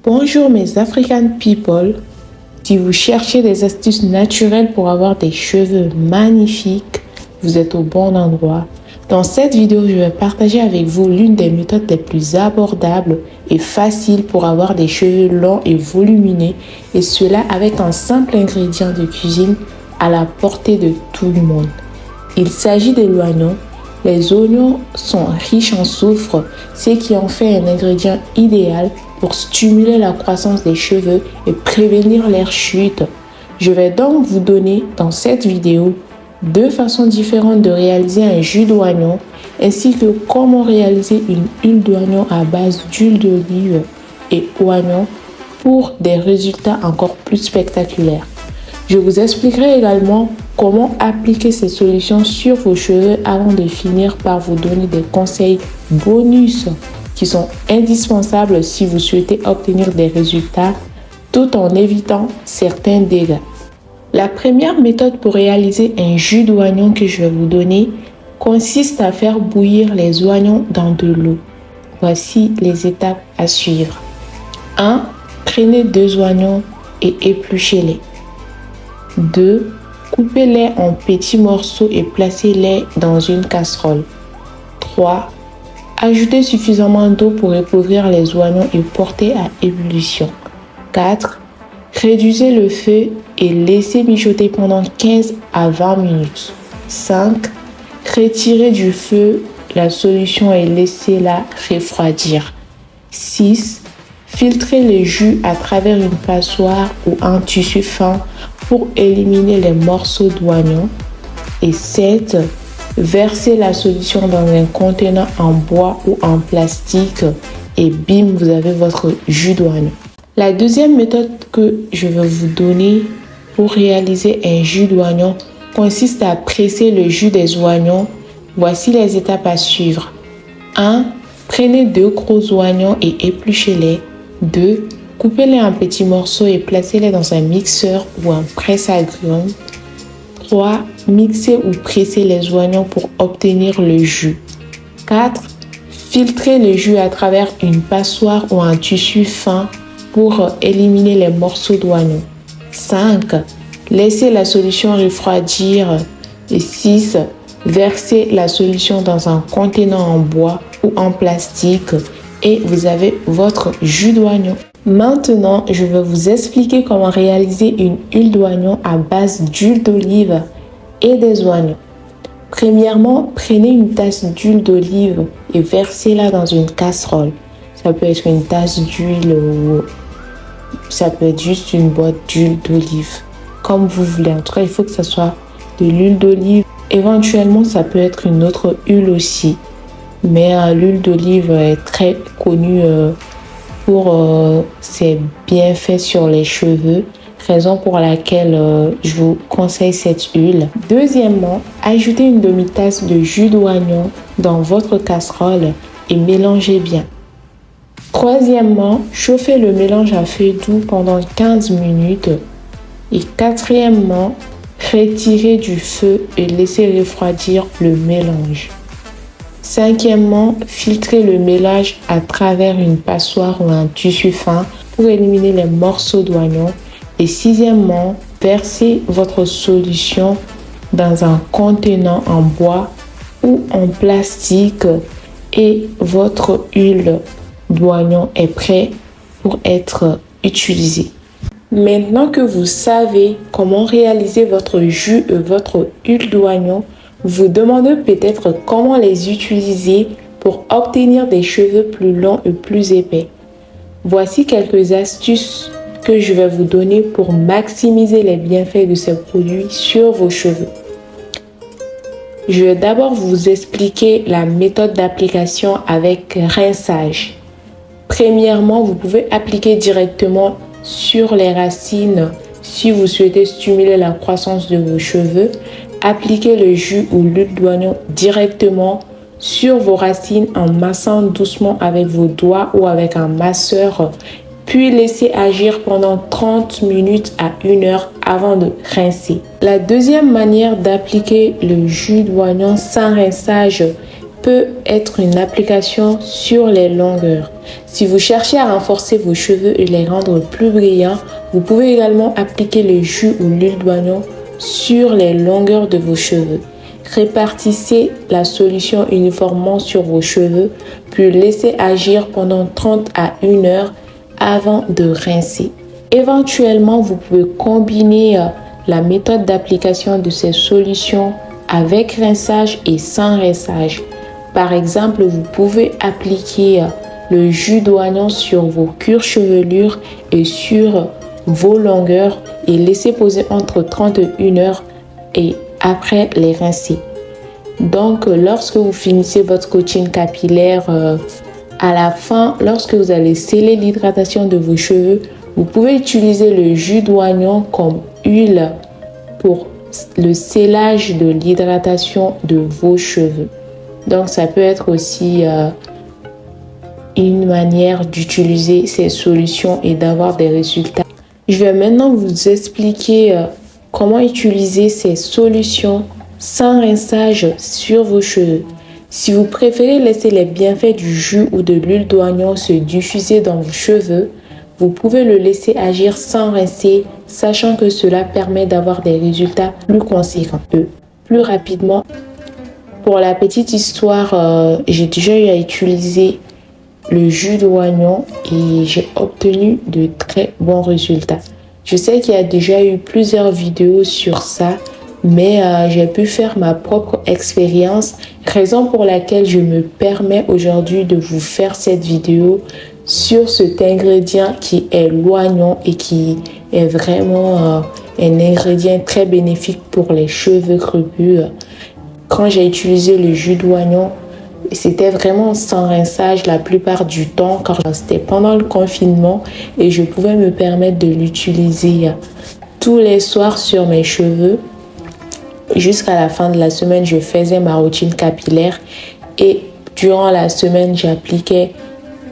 Bonjour mes African people, si vous cherchez des astuces naturelles pour avoir des cheveux magnifiques, vous êtes au bon endroit. Dans cette vidéo, je vais partager avec vous l'une des méthodes les plus abordables et faciles pour avoir des cheveux longs et volumineux, et cela avec un simple ingrédient de cuisine à la portée de tout le monde. Il s'agit des oignons. Les oignons sont riches en soufre, ce qui en fait un ingrédient idéal pour stimuler la croissance des cheveux et prévenir leur chute. Je vais donc vous donner dans cette vidéo deux façons différentes de réaliser un jus d'oignon ainsi que comment réaliser une huile d'oignon à base d'huile d'olive et oignon pour des résultats encore plus spectaculaires. Je vous expliquerai également comment appliquer ces solutions sur vos cheveux avant de finir par vous donner des conseils bonus qui sont indispensables si vous souhaitez obtenir des résultats tout en évitant certains dégâts. La première méthode pour réaliser un jus d'oignon que je vais vous donner consiste à faire bouillir les oignons dans de l'eau. Voici les étapes à suivre. 1. Prenez 2 oignons et épluchez-les. 2. Coupez-les en petits morceaux et placez-les dans une casserole. 3. Ajoutez suffisamment d'eau pour recouvrir les oignons et porter à ébullition. 4. Réduisez le feu et laissez mijoter pendant 15 à 20 minutes. 5. Retirez du feu la solution et laissez-la refroidir. 6. Filtrez le jus à travers une passoire ou un tissu fin pour éliminer les morceaux d'oignon. Et 7. Versez la solution dans un contenant en bois ou en plastique et bim, vous avez votre jus d'oignon. La deuxième méthode que je vais vous donner pour réaliser un jus d'oignon consiste à presser le jus des oignons. Voici les étapes à suivre. 1. Prenez 2 gros oignons et épluchez-les. 2. Coupez-les en petits morceaux et placez-les dans un mixeur ou un presse-agrumes. 3. Mixez ou pressez les oignons pour obtenir le jus. 4. Filtrez le jus à travers une passoire ou un tissu fin pour éliminer les morceaux d'oignons. 5. Laissez la solution refroidir. Et 6. Versez la solution dans un contenant en bois ou en plastique et vous avez votre jus d'oignon. Maintenant, je vais vous expliquer comment réaliser une huile d'oignon à base d'huile d'olive et des oignons. Premièrement, prenez une tasse d'huile d'olive et versez-la dans une casserole. Ça peut être une tasse d'huile ou ça peut être juste une boîte d'huile d'olive, comme vous voulez. En tout cas, il faut que ce soit de l'huile d'olive. Éventuellement, ça peut être une autre huile aussi. Mais l'huile d'olive est très connue pour ses bienfaits sur les cheveux, raison pour laquelle je vous conseille cette huile. Deuxièmement, ajoutez une demi-tasse de jus d'oignon dans votre casserole et mélangez bien. Troisièmement, chauffez le mélange à feu doux pendant 15 minutes. Et quatrièmement, retirez du feu et laissez refroidir le mélange. Cinquièmement, filtrez le mélange à travers une passoire ou un tissu fin pour éliminer les morceaux d'oignon. Et sixièmement, versez votre solution dans un contenant en bois ou en plastique et votre huile d'oignon est prête pour être utilisée. Maintenant que vous savez comment réaliser votre jus et votre huile d'oignon, vous demandez peut-être comment les utiliser pour obtenir des cheveux plus longs et plus épais. Voici quelques astuces que je vais vous donner pour maximiser les bienfaits de ces produits sur vos cheveux. Je vais d'abord vous expliquer la méthode d'application avec rinçage. Premièrement, vous pouvez appliquer directement sur les racines si vous souhaitez stimuler la croissance de vos cheveux. Appliquez le jus ou l'huile d'oignon directement sur vos racines en massant doucement avec vos doigts ou avec un masseur, puis laissez agir pendant 30 minutes à 1 heure avant de rincer. La deuxième manière d'appliquer le jus d'oignon sans rinçage peut être une application sur les longueurs. Si vous cherchez à renforcer vos cheveux et les rendre plus brillants, vous pouvez également appliquer le jus ou l'huile d'oignon sur les longueurs de vos cheveux. Répartissez la solution uniformément sur vos cheveux, puis laissez agir pendant 30 à 1 heure avant de rincer. Éventuellement, vous pouvez combiner la méthode d'application de ces solutions avec rinçage et sans rinçage. Par exemple, vous pouvez appliquer le jus d'oignon sur vos cuirs chevelures et sur vos longueurs et laisser poser entre 30 et 1 heure et après les rincer. Donc, lorsque vous finissez votre coaching capillaire, à la fin, lorsque vous allez sceller l'hydratation de vos cheveux, vous pouvez utiliser le jus d'oignon comme huile pour le scellage de l'hydratation de vos cheveux. Donc, ça peut être aussi une manière d'utiliser ces solutions et d'avoir des résultats. Je vais maintenant vous expliquer comment utiliser ces solutions sans rinçage sur vos cheveux. Si vous préférez laisser les bienfaits du jus ou de l'huile d'oignon se diffuser dans vos cheveux, vous pouvez le laisser agir sans rincer, sachant que cela permet d'avoir des résultats plus conséquents, plus rapidement. Pour la petite histoire, j'ai déjà eu à utiliser le jus d'oignon et j'ai obtenu de très bons résultats. Je sais qu'il y a déjà eu plusieurs vidéos sur ça, mais j'ai pu faire ma propre expérience, raison pour laquelle je me permets aujourd'hui de vous faire cette vidéo sur cet ingrédient qui est l'oignon et qui est vraiment un ingrédient très bénéfique pour les cheveux crépus. Quand j'ai utilisé le jus d'oignon, c'était vraiment sans rinçage la plupart du temps car c'était pendant le confinement et je pouvais me permettre de l'utiliser tous les soirs sur mes cheveux. Jusqu'à la fin de la semaine, je faisais ma routine capillaire et durant la semaine, j'appliquais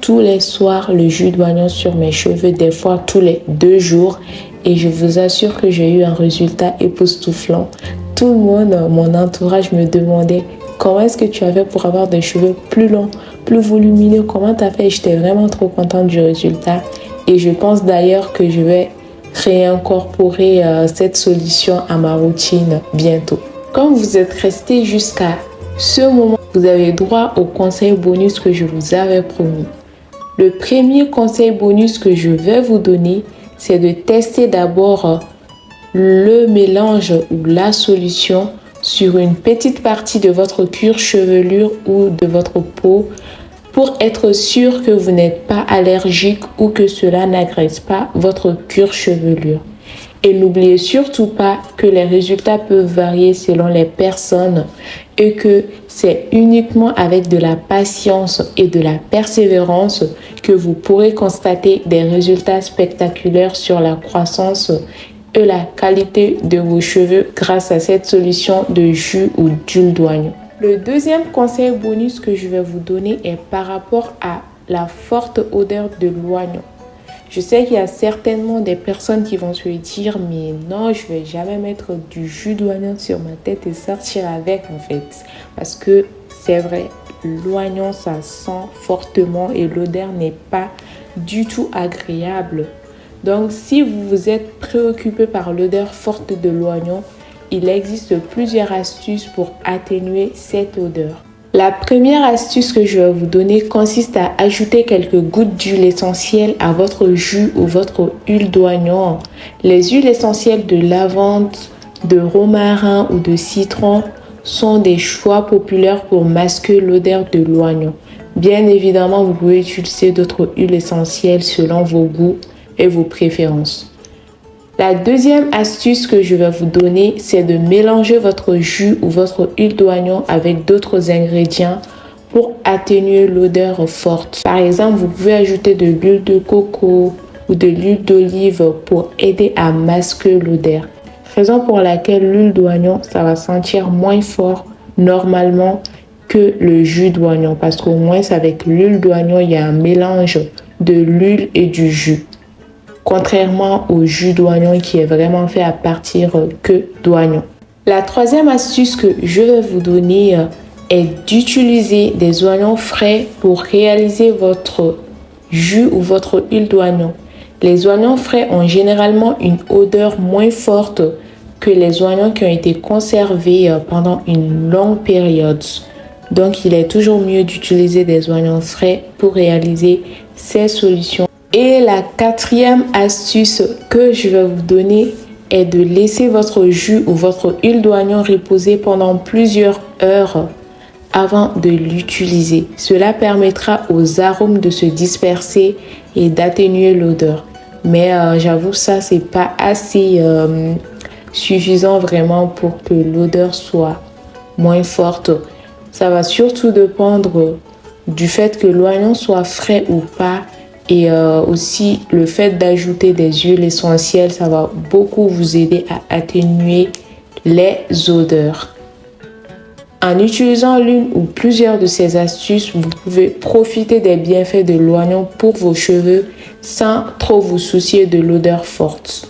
tous les soirs le jus d'oignon sur mes cheveux, des fois tous les 2 jours. Et je vous assure que j'ai eu un résultat époustouflant. Tout le monde, mon entourage me demandait comment est-ce que tu as fait pour avoir des cheveux plus longs, plus volumineux, comment tu as fait? J'étais vraiment trop contente du résultat. Et je pense d'ailleurs que je vais réincorporer cette solution à ma routine bientôt. Comme vous êtes resté jusqu'à ce moment, vous avez droit au conseil bonus que je vous avais promis. Le premier conseil bonus que je vais vous donner, c'est de tester d'abord le mélange ou la solution sur une petite partie de votre cuir chevelure ou de votre peau pour être sûr que vous n'êtes pas allergique ou que cela n'agresse pas votre cuir chevelure. Et n'oubliez surtout pas que les résultats peuvent varier selon les personnes et que c'est uniquement avec de la patience et de la persévérance que vous pourrez constater des résultats spectaculaires sur la croissance et la qualité de vos cheveux grâce à cette solution de jus ou d'huile d'oignon. Le deuxième conseil bonus que je vais vous donner est par rapport à la forte odeur de l'oignon. Je sais qu'il y a certainement des personnes qui vont se dire « Mais non, je ne vais jamais mettre du jus d'oignon sur ma tête et sortir avec en fait. » Parce que c'est vrai, l'oignon ça sent fortement et l'odeur n'est pas du tout agréable. Donc si vous vous êtes préoccupé par l'odeur forte de l'oignon, il existe plusieurs astuces pour atténuer cette odeur. La première astuce que je vais vous donner consiste à ajouter quelques gouttes d'huile essentielle à votre jus ou votre huile d'oignon. Les huiles essentielles de lavande, de romarin ou de citron sont des choix populaires pour masquer l'odeur de l'oignon. Bien évidemment, vous pouvez utiliser d'autres huiles essentielles selon vos goûts et vos préférences. La deuxième astuce que je vais vous donner, c'est de mélanger votre jus ou votre huile d'oignon avec d'autres ingrédients pour atténuer l'odeur forte. Par exemple, vous pouvez ajouter de l'huile de coco ou de l'huile d'olive pour aider à masquer l'odeur. Raison pour laquelle l'huile d'oignon, ça va sentir moins fort normalement que le jus d'oignon. Parce qu'au moins, avec l'huile d'oignon, il y a un mélange de l'huile et du jus. Contrairement au jus d'oignon qui est vraiment fait à partir que d'oignon. La troisième astuce que je vais vous donner, est d'utiliser des oignons frais pour réaliser votre jus ou votre huile d'oignon. Les oignons frais ont généralement une odeur moins forte que les oignons qui ont été conservés pendant une longue période. Donc, il est toujours mieux d'utiliser des oignons frais pour réaliser ces solutions. Et la quatrième astuce que je vais vous donner est de laisser votre jus ou votre huile d'oignon reposer pendant plusieurs heures avant de l'utiliser. Cela permettra aux arômes de se disperser et d'atténuer l'odeur. Mais j'avoue, ça, c'est pas assez suffisant vraiment pour que l'odeur soit moins forte. Ça va surtout dépendre du fait que l'oignon soit frais ou pas. Et aussi le fait d'ajouter des huiles essentielles, ça va beaucoup vous aider à atténuer les odeurs. En utilisant l'une ou plusieurs de ces astuces, vous pouvez profiter des bienfaits de l'oignon pour vos cheveux sans trop vous soucier de l'odeur forte.